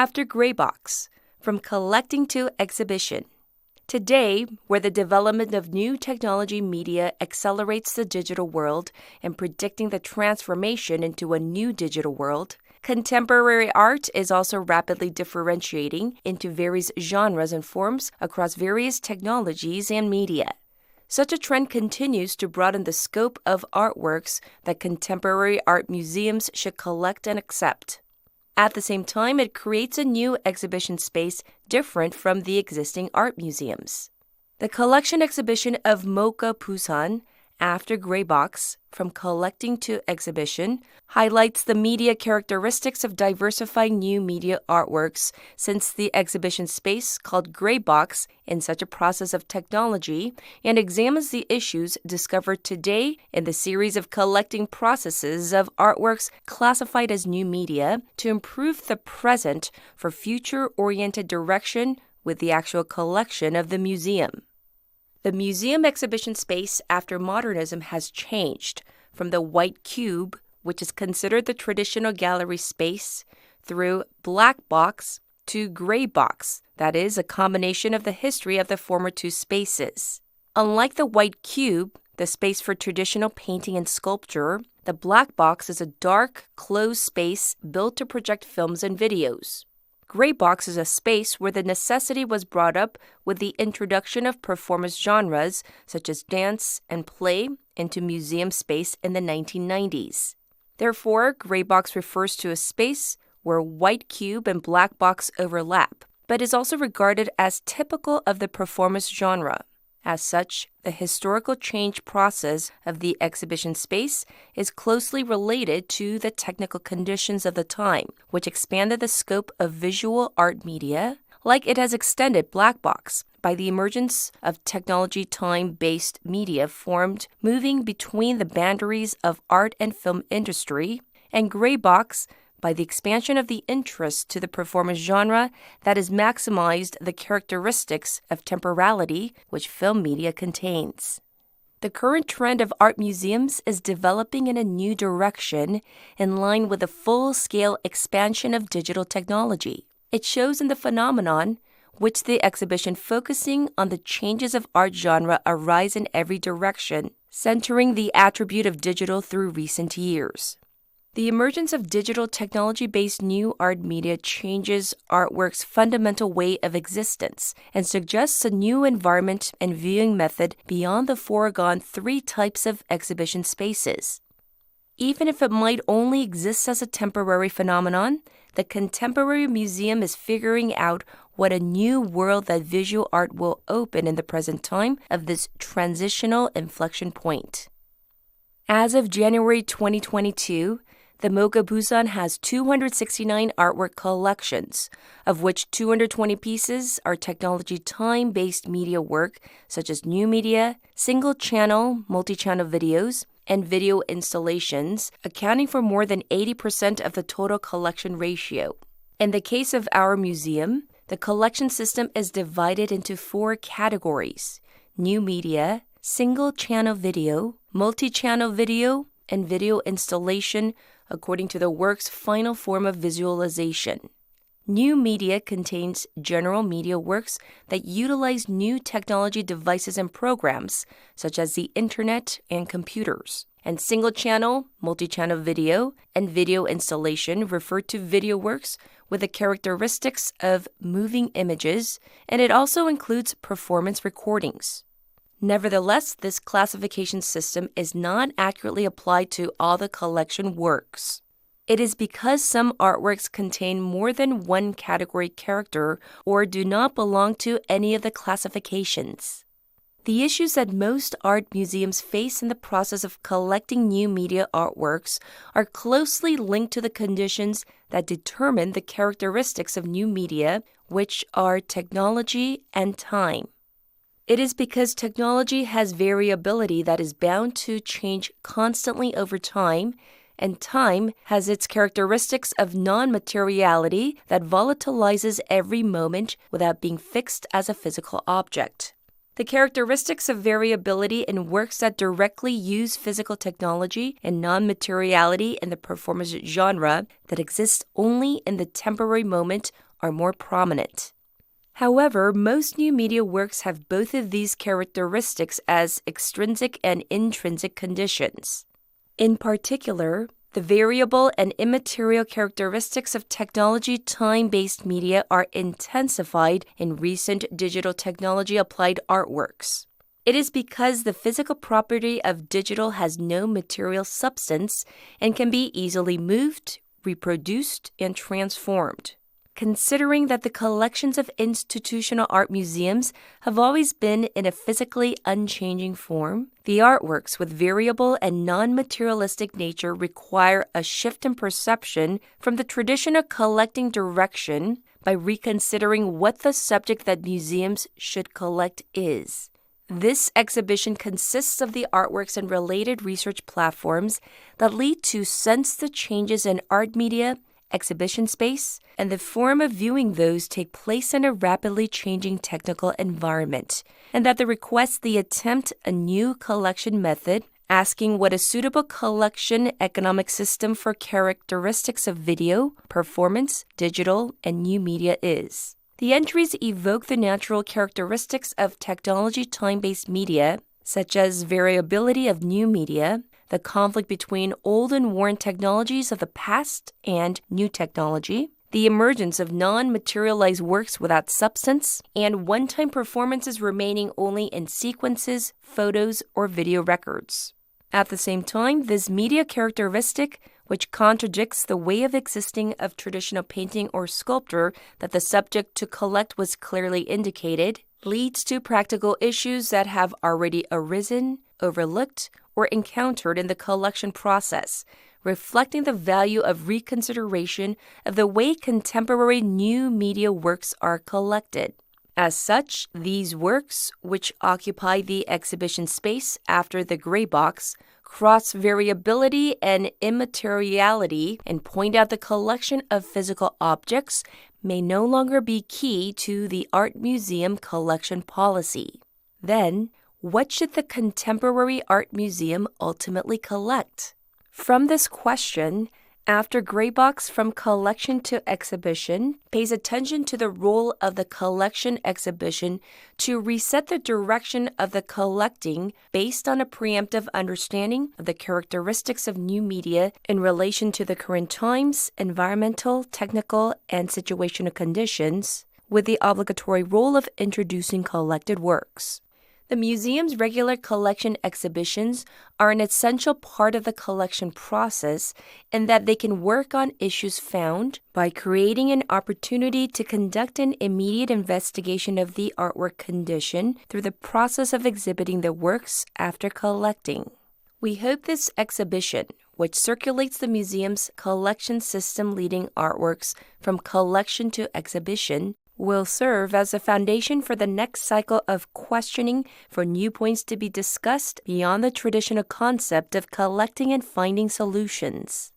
After Graybox, From Collecting to Exhibition. Today, where the development of new technology media accelerates the digital world and predicting the transformation into a new digital world, contemporary art is also rapidly differentiating into various genres and forms across various technologies and media. Such a trend continues to broaden the scope of artworks that contemporary art museums should collect and accept. At the same time, it creates a new exhibition space different from the existing art museums. The collection exhibition of Mocha Busan, After Graybox, From Collecting to Exhibition, highlights the media characteristics of diversifying new media artworks since the exhibition space called Graybox in such a process of technology and examines the issues discovered today in the series of collecting processes of artworks classified as new media to improve the present for future-oriented direction with the actual collection of the museum. The museum exhibition space after modernism has changed from the white cube, which is considered the traditional gallery space, through black box to gray box, that is, a combination of the history of the former two spaces. Unlike the white cube, the space for traditional painting and sculpture, the black box is a dark, closed space built to project films and videos. Graybox is a space where the necessity was brought up with the introduction of performance genres such as dance and play into museum space in the 1990s. Therefore, Graybox refers to a space where white cube and black box overlap, but is also regarded as typical of the performance genre. As such, the historical change process of the exhibition space is closely related to the technical conditions of the time, which expanded the scope of visual art media, like it has extended black box by the emergence of technology time-based media formed moving between the boundaries of art and film industry, and gray box by the expansion of the interest to the performance genre that has maximized the characteristics of temporality which film media contains. The current trend of art museums is developing in a new direction in line with the full-scale expansion of digital technology. It shows in the phenomenon which the exhibition focusing on the changes of art genre arise in every direction, centering the attribute of digital through recent years. The emergence of digital technology-based new art media changes artwork's fundamental way of existence and suggests a new environment and viewing method beyond the foregone three types of exhibition spaces. Even if it might only exist as a temporary phenomenon, the contemporary museum is figuring out what a new world that visual art will open in the present time of this transitional inflection point. As of January 2022, the Mocha Busan has 269 artwork collections, of which 220 pieces are technology time-based media work such as new media, single-channel, multi-channel videos, and video installations, accounting for more than 80% of the total collection ratio. In the case of our museum, the collection system is divided into 4 categories: new media, single-channel video, multi-channel video, and video installation according to the work's final form of visualization. New media contains general media works that utilize new technology devices and programs, such as the internet and computers. And single-channel, multi-channel video, and video installation refer to video works with the characteristics of moving images, and it also includes performance recordings. Nevertheless, this classification system is not accurately applied to all the collection works. It is because some artworks contain more than one category character or do not belong to any of the classifications. The issues that most art museums face in the process of collecting new media artworks are closely linked to the conditions that determine the characteristics of new media, which are technology and time. It is because technology has variability that is bound to change constantly over time, and time has its characteristics of non-materiality that volatilizes every moment without being fixed as a physical object. The characteristics of variability in works that directly use physical technology and non-materiality in the performance genre that exists only in the temporary moment are more prominent. However, most new media works have both of these characteristics as extrinsic and intrinsic conditions. In particular, the variable and immaterial characteristics of technology time-based media are intensified in recent digital technology-applied artworks. It is because the physical property of digital has no material substance and can be easily moved, reproduced, and transformed. Considering that the collections of institutional art museums have always been in a physically unchanging form, the artworks with variable and non-materialistic nature require a shift in perception from the traditional collecting direction by reconsidering what the subject that museums should collect is. This exhibition consists of the artworks and related research platforms that lead to sense the changes in art media, exhibition space, and the form of viewing those take place in a rapidly changing technical environment, and that the request the attempt a new collection method, asking what a suitable collection economic system for characteristics of video, performance, digital, and new media is. The entries evoke the natural characteristics of technology time-based media, such as variability of new media, the conflict between old and worn technologies of the past and new technology, the emergence of non-materialized works without substance, and one-time performances remaining only in sequences, photos, or video records. At the same time, this media characteristic, which contradicts the way of existing of traditional painting or sculpture that the subject to collect was clearly indicated, leads to practical issues that have already arisen, overlooked, or encountered in the collection process, reflecting the value of reconsideration of the way contemporary new media works are collected. As such, these works, which occupy the exhibition space after the Graybox, cross variability and immateriality and point out the collection of physical objects may no longer be key to the art museum collection policy. Then, what should the contemporary art museum ultimately collect? From this question, after Graybox from collection to exhibition pays attention to the role of the collection exhibition to reset the direction of the collecting based on a preemptive understanding of the characteristics of new media in relation to the current times, environmental, technical, and situational conditions, with the obligatory role of introducing collected works. The museum's regular collection exhibitions are an essential part of the collection process in that they can work on issues found by creating an opportunity to conduct an immediate investigation of the artwork condition through the process of exhibiting the works after collecting. We hope this exhibition, which circulates the museum's collection system leading artworks from collection to exhibition, will serve as a foundation for the next cycle of questioning for new points to be discussed beyond the traditional concept of collecting and finding solutions.